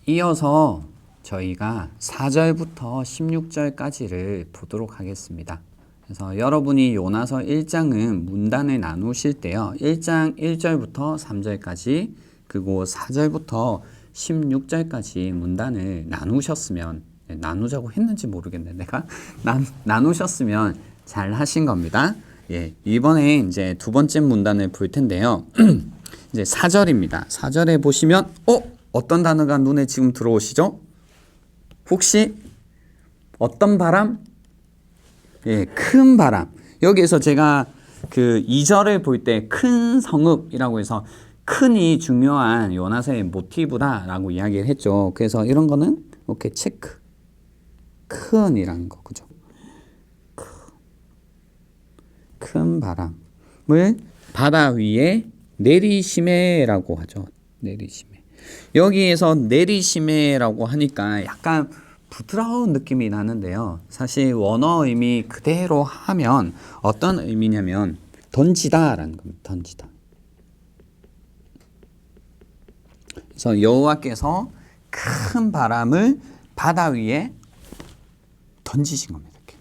이어서 저희가 4절부터 16절까지를 보도록 하겠습니다. 그래서 여러분이 요나서 1장은 문단을 나누실 때요. 1장 1절부터 3절까지 그리고 4절부터 16절까지 문단을 나누셨으면, 나누자고 했는지 모르겠네. 내가 나누셨으면 잘 하신 겁니다. 예, 이번에 이제 두 번째 문단을 볼 텐데요. 이제 4절입니다. 4절에 보시면 어떤 단어가 눈에 지금 들어오시죠? 혹시 어떤 바람? 예, 큰 바람. 여기에서 제가 그 2절을 볼 때 큰 성읍이라고 해서 큰이 중요한 요나서의 모티브다라고 이야기를 했죠. 그래서 이런 거는 이렇게 체크. 큰이라는 거, 그죠? 큰 바람을 바다 위에 내리시매라고 하죠. 내리시매. 여기에서 내리시매라고 하니까 약간 부드러운 느낌이 나는데요. 사실 원어 의미 그대로 하면 어떤 의미냐면 던지다라는 겁니다. 던지다. 그래서 여호와께서 큰 바람을 바다 위에 던지신 겁니다. 이렇게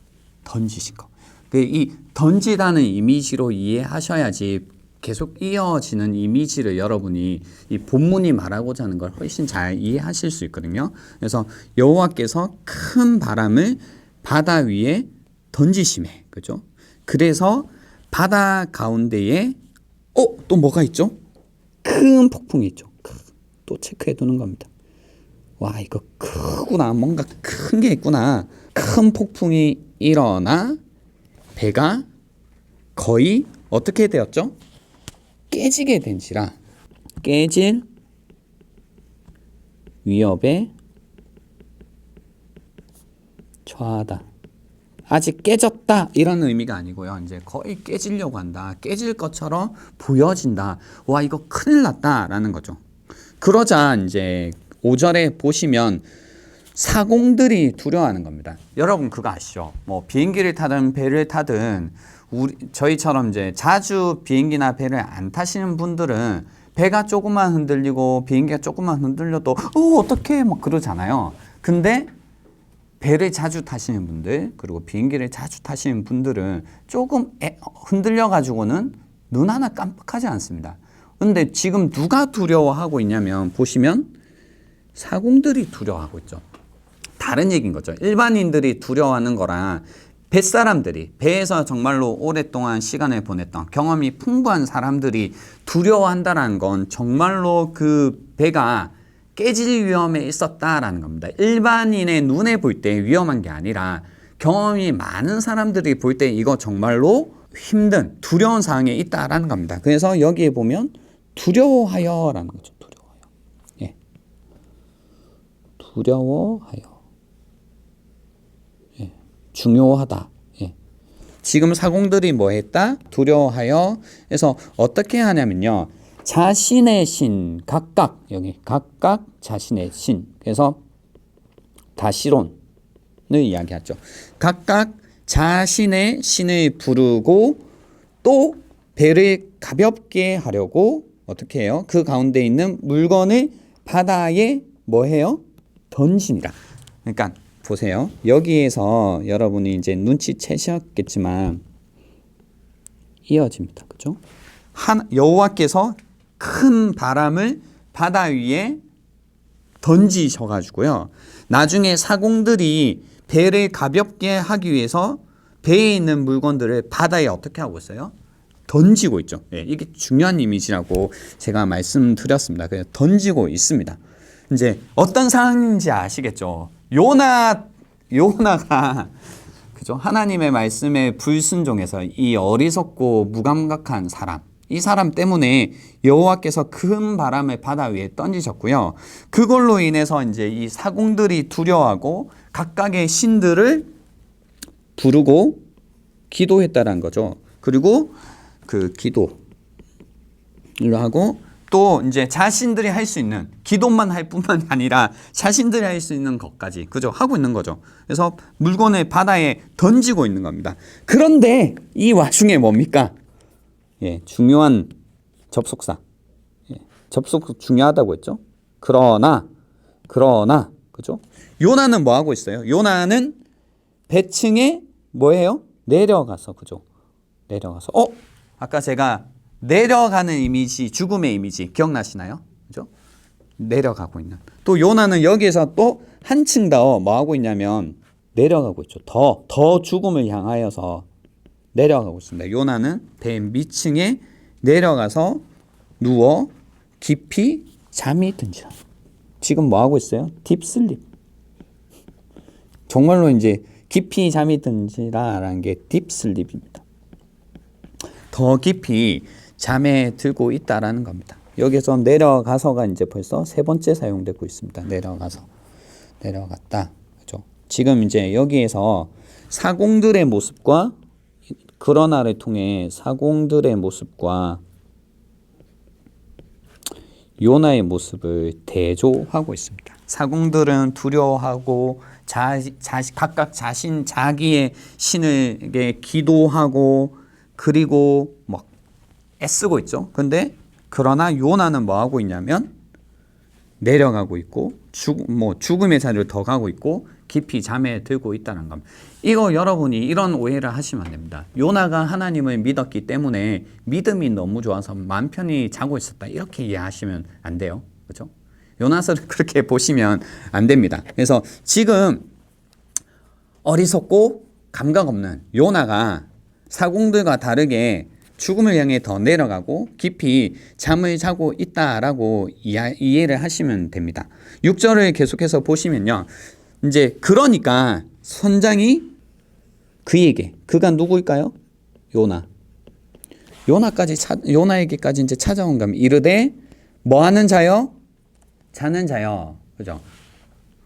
던지신 거. 이 던지다는 이미지로 이해하셔야지 계속 이어지는 이미지를 여러분이 이 본문이 말하고자 하는 걸 훨씬 잘 이해하실 수 있거든요. 그래서 여호와께서 큰 바람을 바다 위에 던지심에, 그죠? 그래서 바다 가운데에 또 뭐가 있죠? 큰 폭풍이 있죠. 또 체크해 두는 겁니다. 와, 이거 크구나. 뭔가 큰 게 있구나. 큰 폭풍이 일어나 배가 거의 어떻게 되었죠? 깨지게 된지라 깨질 위협에 처하다. 아직 깨졌다 이런 의미가 아니고요. 이제 거의 깨지려고 한다. 깨질 것처럼 보여진다. 와, 이거 큰일 났다라는 거죠. 그러자 이제 5절에 보시면 사공들이 두려워하는 겁니다. 여러분 그거 아시죠? 뭐 비행기를 타든 배를 타든 저희처럼 이제 자주 비행기나 배를 안 타시는 분들은 배가 조금만 흔들리고 비행기가 조금만 흔들려도 어떡해 막 그러잖아요. 근데 배를 자주 타시는 분들 그리고 비행기를 자주 타시는 분들은 조금 흔들려 가지고는 눈 하나 깜빡하지 않습니다. 근데 지금 누가 두려워하고 있냐면 보시면 사공들이 두려워하고 있죠. 다른 얘기인 거죠. 일반인들이 두려워하는 거랑 뱃사람들이 배에서 정말로 오랫동안 시간을 보냈던 경험이 풍부한 사람들이 두려워한다는 건 정말로 그 배가 깨질 위험에 있었다라는 겁니다. 일반인의 눈에 볼 때 위험한 게 아니라 경험이 많은 사람들이 볼 때 이거 정말로 힘든 두려운 상황에 있다라는 겁니다. 그래서 여기에 보면 두려워하여라는 거죠. 두려워하여. 예. 두려워하여. 예. 중요하다. 예. 지금 사공들이 뭐 했다? 두려워하여. 그래서 어떻게 하냐면요. 자신의 신, 각각, 여기, 각각 자신의 신. 그래서 다시론을 이야기하죠. 각각 자신의 신을 부르고 또 배를 가볍게 하려고 어떻게 해요? 그 가운데 있는 물건을 바다에 뭐 해요? 던지니라. 그러니까 보세요. 여기에서 여러분이 이제 눈치채셨겠지만 이어집니다. 그죠? 여호와께서 큰 바람을 바다 위에 던지셔가지고요. 나중에 사공들이 배를 가볍게 하기 위해서 배에 있는 물건들을 바다에 어떻게 하고 있어요? 던지고 있죠. 예, 이게 중요한 이미지라고 제가 말씀드렸습니다. 그래서 던지고 있습니다. 이제 어떤 상황인지 아시겠죠? 요나가 그죠? 하나님의 말씀에 불순종해서 이 어리석고 무감각한 사람, 이 사람 때문에 여호와께서 큰 바람을 바다 위에 던지셨고요. 그걸로 인해서 이제 이 사공들이 두려워하고 각각의 신들을 부르고 기도했다라는 거죠. 그리고 그 기도를 하고 또 이제 자신들이 할 수 있는 기도만 할 뿐만 아니라 자신들이 할 수 있는 것까지 그죠? 하고 있는 거죠. 그래서 물건을 바다에 던지고 있는 겁니다. 그런데 이 와중에 뭡니까? 예, 중요한 접속사. 예, 접속 중요하다고 했죠. 그러나 그러나 그죠? 요나는 뭐 하고 있어요? 요나는 배층에 뭐예요? 내려가서 그죠? 내려가서 아까 제가 내려가는 이미지, 죽음의 이미지 기억나시나요? 그죠? 내려가고 있는. 또 요나는 여기에서 또 한층 더 뭐 하고 있냐면 내려가고 있죠. 더 죽음을 향하여서 내려가고 있습니다. 요나는 배 밑층에 내려가서 누워 깊이 잠이 든지라. 지금 뭐 하고 있어요? 딥슬립. 정말로 이제 깊이 잠이 든지라라는 게 딥슬립입니다. 더 깊이 잠에 들고 있다라는 겁니다. 여기서 내려가서가 이제 벌써 세 번째 사용되고 있습니다. 내려갔다. 그죠? 지금 이제 여기에서 사공들의 모습과 그러나를 통해 사공들의 모습과 요나의 모습을 대조하고 있습니다. 사공들은 두려워하고 각각 자기의 신에게 기도하고 그리고 막 애쓰고 있죠. 근데 그러나 요나는 뭐 하고 있냐면 내려가고 있고 죽음의 자리를 더 가고 있고 깊이 잠에 들고 있다는 겁니다. 이거 여러분이 이런 오해를 하시면 안 됩니다. 요나가 하나님을 믿었기 때문에 믿음이 너무 좋아서 마음 편히 자고 있었다. 이렇게 이해하시면 안 돼요. 그렇죠? 요나서를 그렇게 보시면 안 됩니다. 그래서 지금 어리석고 감각 없는 요나가 사공들과 다르게 죽음을 향해 더 내려가고 깊이 잠을 자고 있다라고 이해를 하시면 됩니다. 6절을 계속해서 보시면요. 이제 그러니까 선장이 그가 누구일까요? 요나에게까지 이제 찾아온 겁니다. 이르되 뭐 하는 자요? 자는 자요. 그죠?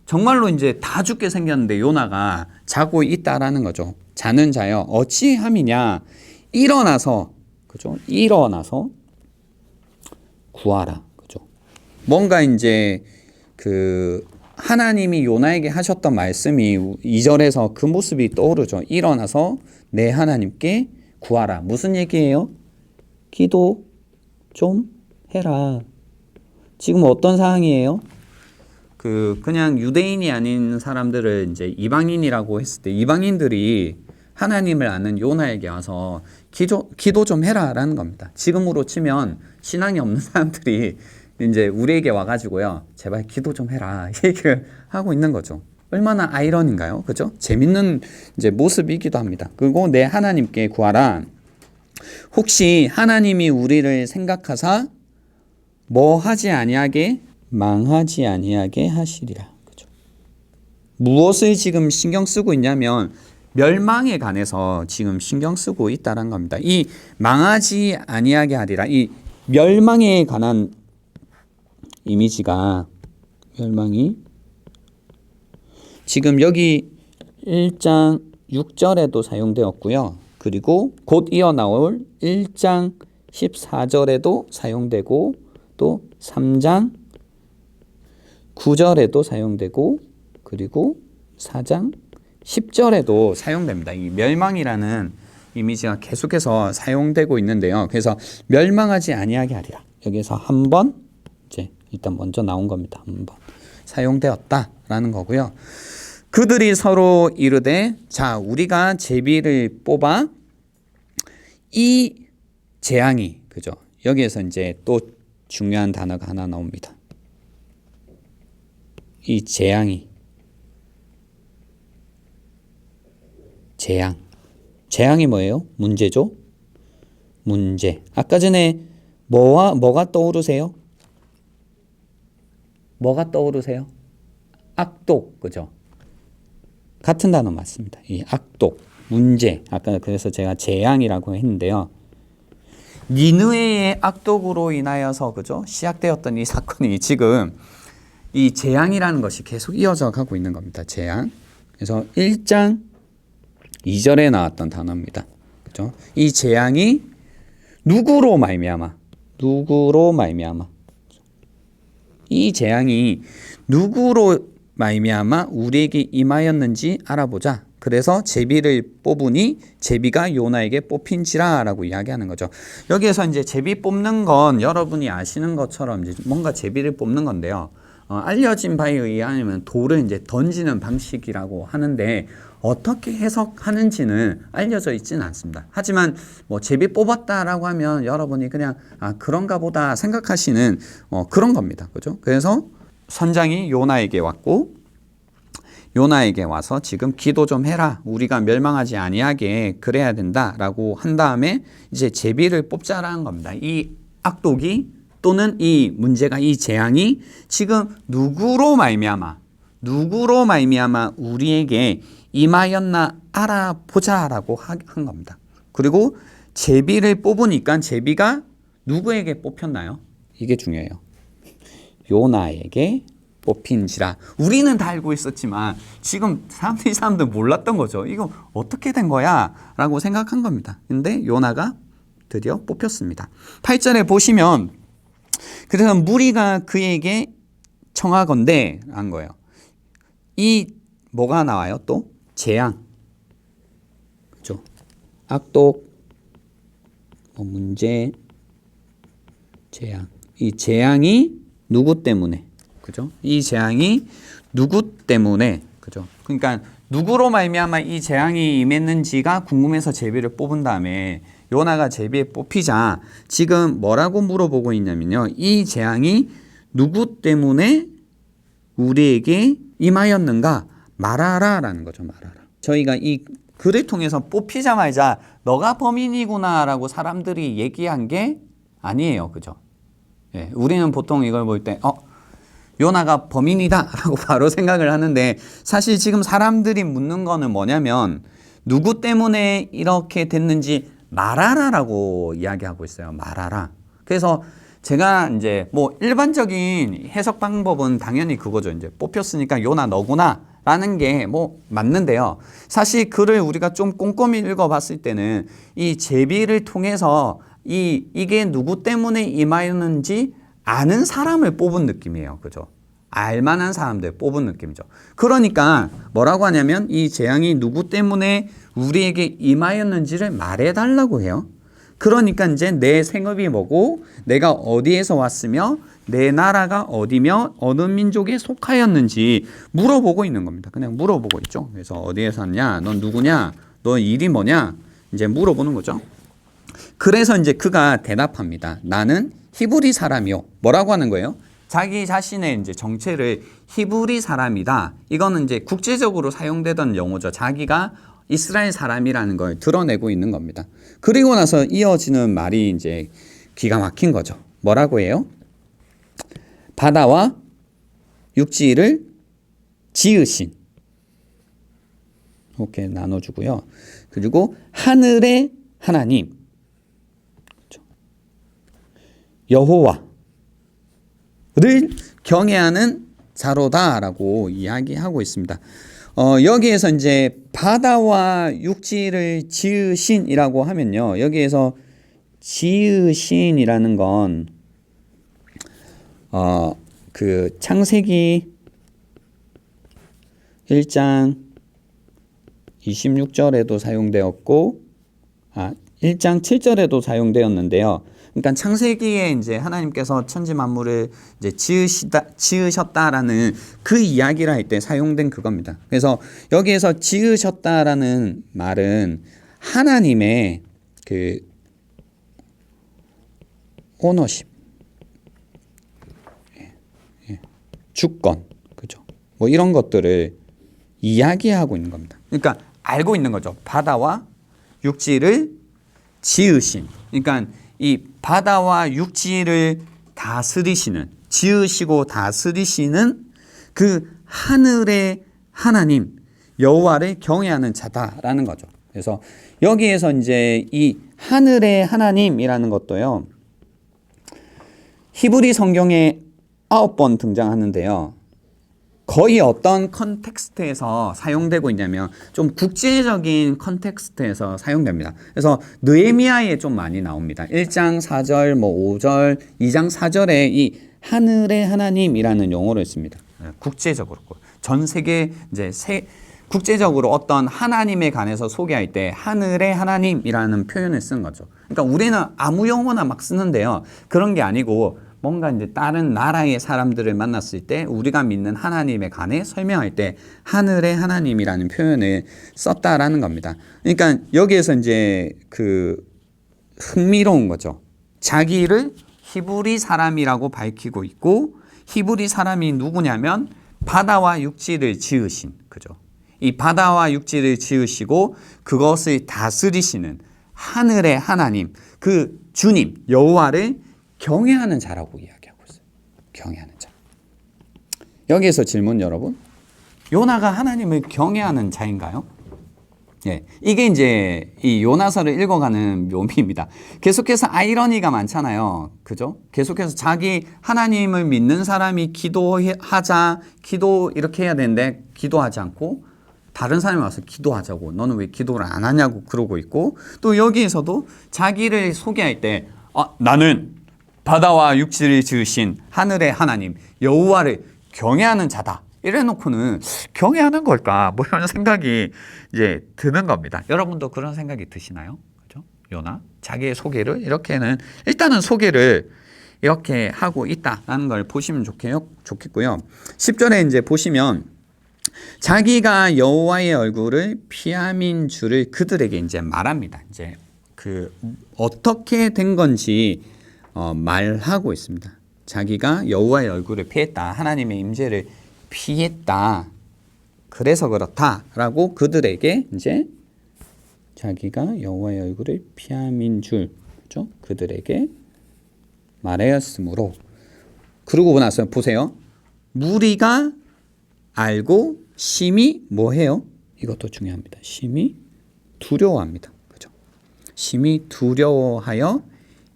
정말로 이제 다 죽게 생겼는데 요나가 자고 있다라는 거죠. 자는 자요. 어찌함이냐? 일어나서 그죠? 일어나서 구하라. 그죠? 뭔가 이제 그 하나님이 요나에게 하셨던 말씀이 2절에서 그 모습이 떠오르죠. 일어나서 내 하나님께 구하라. 무슨 얘기예요? 기도 좀 해라. 지금 어떤 상황이에요? 그냥 유대인이 아닌 사람들을 이제 이방인이라고 했을 때 이방인들이 하나님을 아는 요나에게 와서 기도 좀 해라라는 겁니다. 지금으로 치면 신앙이 없는 사람들이 이제 우리에게 와가지고요, 제발 기도 좀 해라 이 얘기를 하고 있는 거죠. 얼마나 아이러니인가요, 그죠? 재밌는 이제 모습이기도 합니다. 그리고 내 하나님께 구하라. 혹시 하나님이 우리를 생각하사 뭐 하지 아니하게 망하지 아니하게 하시리라. 그죠? 무엇을 지금 신경 쓰고 있냐면 멸망에 관해서 지금 신경 쓰고 있다는 겁니다. 이 망하지 아니하게 하리라. 이 멸망에 관한 이미지가 멸망이 지금 여기 1장 6절에도 사용되었고요. 그리고 곧 이어 나올 1장 14절에도 사용되고 또 3장 9절에도 사용되고 그리고 4장 10절에도 사용됩니다. 이 멸망이라는 이미지가 계속해서 사용되고 있는데요. 그래서 멸망하지 아니하게 하리라. 여기서 한번 이제 일단 먼저 나온 겁니다. 한번 사용되었다라는 거고요. 그들이 서로 이르되 자 우리가 제비를 뽑아 이 재앙이 그죠? 여기에서 이제 또 중요한 단어가 하나 나옵니다. 이 재앙이 재앙이 뭐예요? 문제죠? 문제. 아까 전에 뭐가 떠오르세요? 뭐가 떠오르세요? 악독, 그죠? 같은 단어 맞습니다. 이 악독, 문제. 아까 그래서 제가 재앙이라고 했는데요. 니느웨의 악독으로 인하여서 그죠? 시작되었던 이 사건이 지금 이 재앙이라는 것이 계속 이어져 가고 있는 겁니다. 재앙. 그래서 1장 2절에 나왔던 단어입니다. 그죠? 이 재앙이 누구로 말미암아? 이 재앙이 누구로 말미암아 우리에게 임하였는지 알아보자. 그래서 제비를 뽑으니 제비가 요나에게 뽑힌지라라고 이야기하는 거죠. 여기에서 이제 제비 뽑는 건 여러분이 아시는 것처럼 이제 뭔가 제비를 뽑는 건데요. 알려진 바에 의하면 돌을 이제 던지는 방식이라고 하는데 어떻게 해석하는지는 알려져 있지는 않습니다. 하지만 뭐 제비 뽑았다라고 하면 여러분이 그냥 그런가 보다 생각하시는 그런 겁니다. 그죠? 그래서 선장이 요나에게 왔고 요나에게 와서 지금 기도 좀 해라. 우리가 멸망하지 아니하게 그래야 된다라고 한 다음에 이제 제비를 뽑자라는 겁니다. 이 악독이 또는 이 문제가 이 재앙이 지금 누구로 말미암아 우리에게 임하였나 알아보자라고 한 겁니다. 그리고 제비를 뽑으니까 제비가 누구에게 뽑혔나요? 이게 중요해요. 요나에게 뽑힌지라. 우리는 다 알고 있었지만 지금 사람들 몰랐던 거죠. 이거 어떻게 된 거야? 라고 생각한 겁니다. 근데 요나가 드디어 뽑혔습니다. 8절에 보시면 그래서 무리가 그에게 청하건대 한 거예요. 이 뭐가 나와요? 또 재앙. 그렇죠? 악독, 문제, 재앙. 이 재앙이 누구 때문에? 그죠? 이 재앙이 누구 때문에? 그죠? 그러니까 누구로 말미암아 이 재앙이 임했는지가 궁금해서 제비를 뽑은 다음에 요나가 제비에 뽑히자 지금 뭐라고 물어보고 있냐면요. 이 재앙이 누구 때문에 우리에게 임하였는가 말하라라는 거죠. 말하라. 저희가 이 글을 통해서 뽑히자마자 너가 범인이구나라고 사람들이 얘기한 게 아니에요. 그죠? 예, 우리는 보통 이걸 볼 때 요나가 범인이다라고 바로 생각을 하는데 사실 지금 사람들이 묻는 거는 뭐냐면 누구 때문에 이렇게 됐는지 말하라라고 이야기하고 있어요. 말하라. 그래서 제가 이제 뭐 일반적인 해석 방법은 당연히 그거죠. 이제 뽑혔으니까 요나 너구나 라는 게 뭐 맞는데요. 사실 글을 우리가 좀 꼼꼼히 읽어봤을 때는 이 제비를 통해서 이게 누구 때문에 임하였는지 아는 사람을 뽑은 느낌이에요. 그죠? 알만한 사람들 뽑은 느낌이죠. 그러니까 뭐라고 하냐면 이 재앙이 누구 때문에 우리에게 임하였는지를 말해달라고 해요. 그러니까 이제 내 생업이 뭐고 내가 어디에서 왔으며 내 나라가 어디며 어느 민족에 속하였는지 물어보고 있는 겁니다. 그냥 물어보고 있죠. 그래서 어디에서 왔냐? 넌 누구냐? 너 일이 뭐냐? 이제 물어보는 거죠. 그래서 이제 그가 대답합니다. 나는 히브리 사람이요. 뭐라고 하는 거예요? 자기 자신의 이제 정체를 히브리 사람이다. 이거는 이제 국제적으로 사용되던 용어죠. 자기가 이스라엘 사람이라는 걸 드러내고 있는 겁니다. 그리고 나서 이어지는 말이 이제 기가 막힌 거죠. 뭐라고 해요? 바다와 육지를 지으신. 이렇게 나눠주고요. 그리고 하늘의 하나님. 여호와를 경외하는 자로다라고 이야기하고 있습니다. 여기에서 이제 바다와 육지를 지으신이라고 하면요. 여기에서 지으신이라는 건 그 창세기 1장 26절에도 사용되었고 1장 7절에도 사용되었는데요. 그러니까 창세기에 이제 하나님께서 천지 만물을 이제 지으셨다라는 그 이야기를 할 때 사용된 그겁니다. 그래서 여기에서 지으셨다라는 말은 하나님의 그 오너십, 주권, 그죠? 뭐 이런 것들을 이야기하고 있는 겁니다. 그러니까 알고 있는 거죠. 바다와 육지를 지으신. 그러니까 이 바다와 육지를 다스리시는, 지으시고 다스리시는 그 하늘의 하나님 여호와를 경외하는 자다라는 거죠. 그래서 여기에서 이제 이 하늘의 하나님이라는 것도요. 히브리 성경에 9번 등장하는데요. 거의 어떤 컨텍스트에서 사용되고 있냐면 좀 국제적인 컨텍스트에서 사용됩니다. 그래서 느헤미야에 좀 많이 나옵니다. 1장 4절, 5절, 2장 4절에 이 하늘의 하나님이라는 용어를 씁니다. 국제적으로 전 세계 이제 국제적으로 어떤 하나님에 관해서 소개할 때 하늘의 하나님이라는 표현을 쓴 거죠. 그러니까 우리는 아무 영어나 막 쓰는데요. 그런 게 아니고 뭔가 이제 다른 나라의 사람들을 만났을 때 우리가 믿는 하나님에 관해 설명할 때 하늘의 하나님이라는 표현을 썼다라는 겁니다. 그러니까 여기에서 이제 그 흥미로운 거죠. 자기를 히브리 사람이라고 밝히고 있고 히브리 사람이 누구냐면 바다와 육지를 지으신 그죠. 이 바다와 육지를 지으시고 그것을 다스리시는 하늘의 하나님, 그 주님 여호와를 경외하는 자라고 이야기하고 있어요. 경외하는 자. 여기에서 질문 여러분. 요나가 하나님을 경외하는 자인가요? 예, 이게 이제 이 요나서를 읽어가는 묘미입니다. 계속해서 아이러니가 많잖아요. 그죠? 계속해서 자기 하나님을 믿는 사람이 기도하자, 기도 이렇게 해야 되는데 기도하지 않고 다른 사람이 와서 기도하자고 너는 왜 기도를 안 하냐고 그러고 있고 또 여기에서도 자기를 소개할 때 나는 바다와 육지를 지으신 하늘의 하나님 여호와를 경외하는 자다. 이래놓고는 경외하는 걸까? 뭐 이런 생각이 이제 드는 겁니다. 여러분도 그런 생각이 드시나요? 그죠? 요나 자기의 소개를 이렇게는 일단은 소개를 이렇게 하고 있다라는 걸 보시면 좋겠고요. 10절에 이제 보시면 자기가 여호와의 얼굴을 피함인 줄을 그들에게 이제 말합니다. 이제 그 어떻게 된 건지 말하고 있습니다. 자기가 여호와의 얼굴을 피했다. 하나님의 임재를 피했다. 그래서 그렇다라고 그들에게 이제 자기가 여호와의 얼굴을 피함인 줄 그렇죠? 그들에게 말하였으므로 그러고 나서 보세요. 무리가 알고 심히 뭐해요? 이것도 중요합니다. 심히 두려워합니다. 그죠? 심히 두려워하여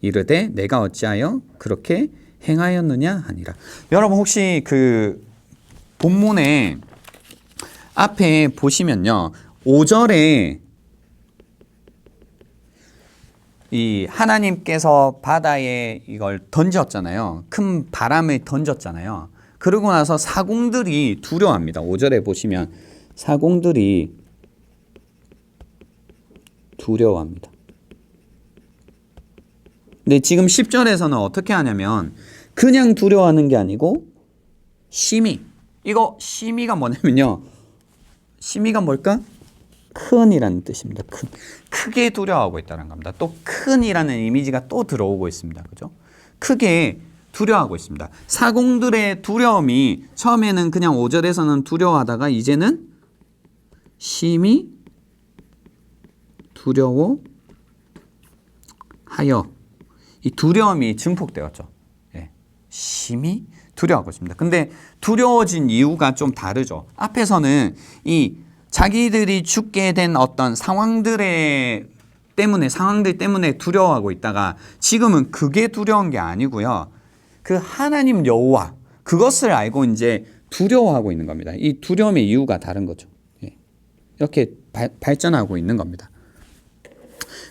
이르되 내가 어찌하여 그렇게 행하였느냐 하니라. 여러분 혹시 그 본문에 앞에 보시면요. 5절에 이 하나님께서 바다에 이걸 던졌잖아요. 큰 바람을 던졌잖아요. 그러고 나서 사공들이 두려워합니다. 5절에 보시면 사공들이 두려워합니다. 근데 지금 10절에서는 어떻게 하냐면 그냥 두려워하는 게 아니고 심히. 이거 심히가 뭐냐면요. 심히가 뭘까? 큰이라는 뜻입니다. 큰. 크게 두려워하고 있다는 겁니다. 또 큰이라는 이미지가 또 들어오고 있습니다. 그죠? 크게 두려워하고 있습니다. 사공들의 두려움이 처음에는 그냥 5절에서는 두려워하다가 이제는 심히 두려워하여 이 두려움이 증폭되었죠. 예. 심히 두려워하고 있습니다. 근데 두려워진 이유가 좀 다르죠. 앞에서는 이 자기들이 죽게 된 어떤 상황들 때문에 두려워하고 있다가 지금은 그게 두려운 게 아니고요. 그 하나님 여호와 그것을 알고 이제 두려워하고 있는 겁니다. 이 두려움의 이유가 다른 거죠. 예. 이렇게 발전하고 있는 겁니다.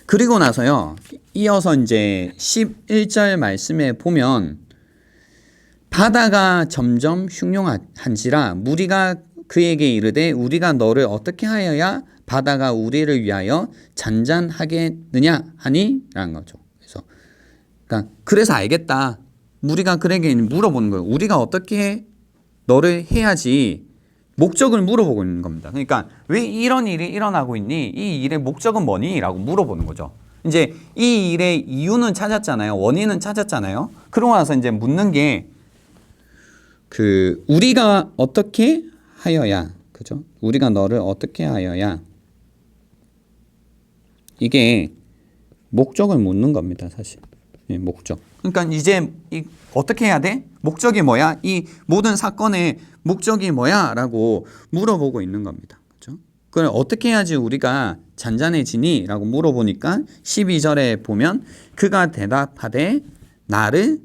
그리고 나서요. 이어서 이제 11절 말씀에 보면 바다가 점점 흉흉한지라 무리가 그에게 이르되 우리가 너를 어떻게 하여야 바다가 우리를 위하여 잔잔하겠느냐 하니? 라는 거죠. 그래서 알겠다. 무리가 그에게 물어보는 거예요. 우리가 어떻게 너를 해야지 목적을 물어보고 있는 겁니다. 그러니까 왜 이런 일이 일어나고 있니? 이 일의 목적은 뭐니? 라고 물어보는 거죠. 이제 이 일의 이유는 찾았잖아요. 원인은 찾았잖아요. 그러고 나서 이제 묻는 게 우리가 어떻게 하여야, 그죠? 우리가 너를 어떻게 하여야 이게 목적을 묻는 겁니다, 사실. 예, 목적. 그러니까 이제 어떻게 해야 돼? 목적이 뭐야? 이 모든 사건의 목적이 뭐야? 라고 물어보고 있는 겁니다. 그죠? 그걸 어떻게 해야지 우리가 잔잔해지니? 라고 물어보니까 12절에 보면 그가 대답하되 나를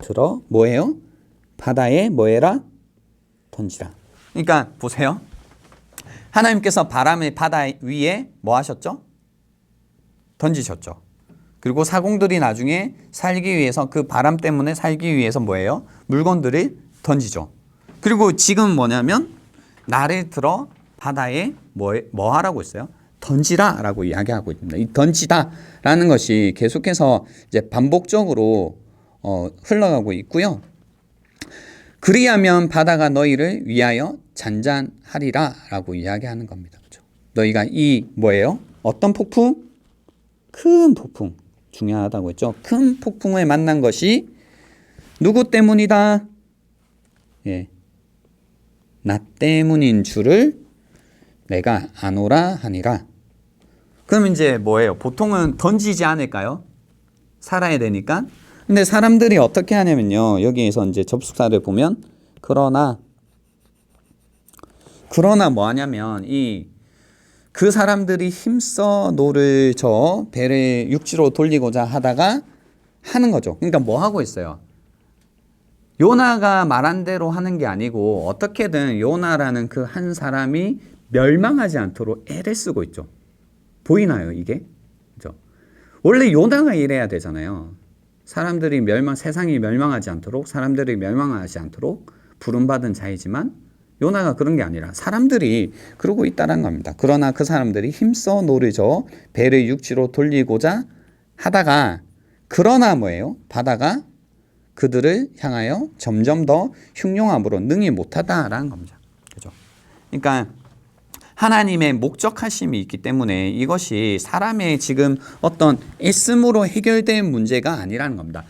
들어 뭐해요? 바다에 뭐해라? 던지라. 그러니까 보세요. 하나님께서 바람을 바다 위에 뭐 하셨죠? 던지셨죠. 그리고 사공들이 나중에 살기 위해서 그 바람 때문에 살기 위해서 뭐예요? 물건들을 던지죠. 그리고 지금 뭐냐면 나를 들어 바다에 뭐 하라고 했어요? 던지라 라고 이야기하고 있습니다. 이 던지다라는 것이 계속해서 이제 반복적으로 흘러가고 있고요. 그리하면 바다가 너희를 위하여 잔잔하리라 라고 이야기하는 겁니다. 그렇죠? 너희가 이 뭐예요? 어떤 폭풍? 큰 폭풍. 중요하다고 했죠. 큰 폭풍을 만난 것이 누구 때문이다? 예, 나 때문인 줄을 내가 아노라 하니라. 그럼 이제 뭐예요? 보통은 던지지 않을까요? 살아야 되니까. 근데 사람들이 어떻게 하냐면요. 여기에서 이제 접속사를 보면 그러나 뭐 하냐면 그 사람들이 힘써 노를 저 배를 육지로 돌리고자 하다가 하는 거죠. 그러니까 뭐 하고 있어요? 요나가 말한 대로 하는 게 아니고 어떻게든 요나라는 그 한 사람이 멸망하지 않도록 애를 쓰고 있죠. 보이나요, 이게? 그죠? 원래 요나가 이래야 되잖아요. 세상이 멸망하지 않도록, 사람들이 멸망하지 않도록 부름받은 자이지만 요나가 그런 게 아니라 사람들이 그러고 있다는 겁니다. 그러나 그 사람들이 힘써 노를 저어 배를 육지로 돌리고자 하다가 그러나 뭐예요? 바다가 그들을 향하여 점점 더 흉용함으로 능히 못하다라는 겁니다. 그죠? 그러니까 하나님의 목적하심이 있기 때문에 이것이 사람의 지금 어떤 애씀으로 해결된 문제가 아니라는 겁니다.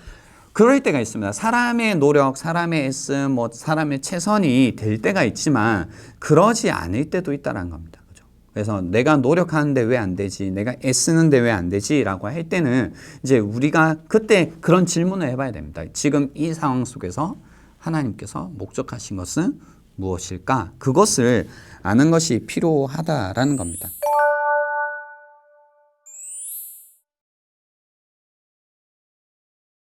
그럴 때가 있습니다. 사람의 노력, 사람의 애씀, 사람의 최선이 될 때가 있지만 그러지 않을 때도 있다는 겁니다. 그죠? 그래서 내가 노력하는데 왜 안 되지? 내가 애쓰는데 왜 안 되지? 라고 할 때는 이제 우리가 그때 그런 질문을 해봐야 됩니다. 지금 이 상황 속에서 하나님께서 목적하신 것은 무엇일까? 그것을 아는 것이 필요하다라는 겁니다.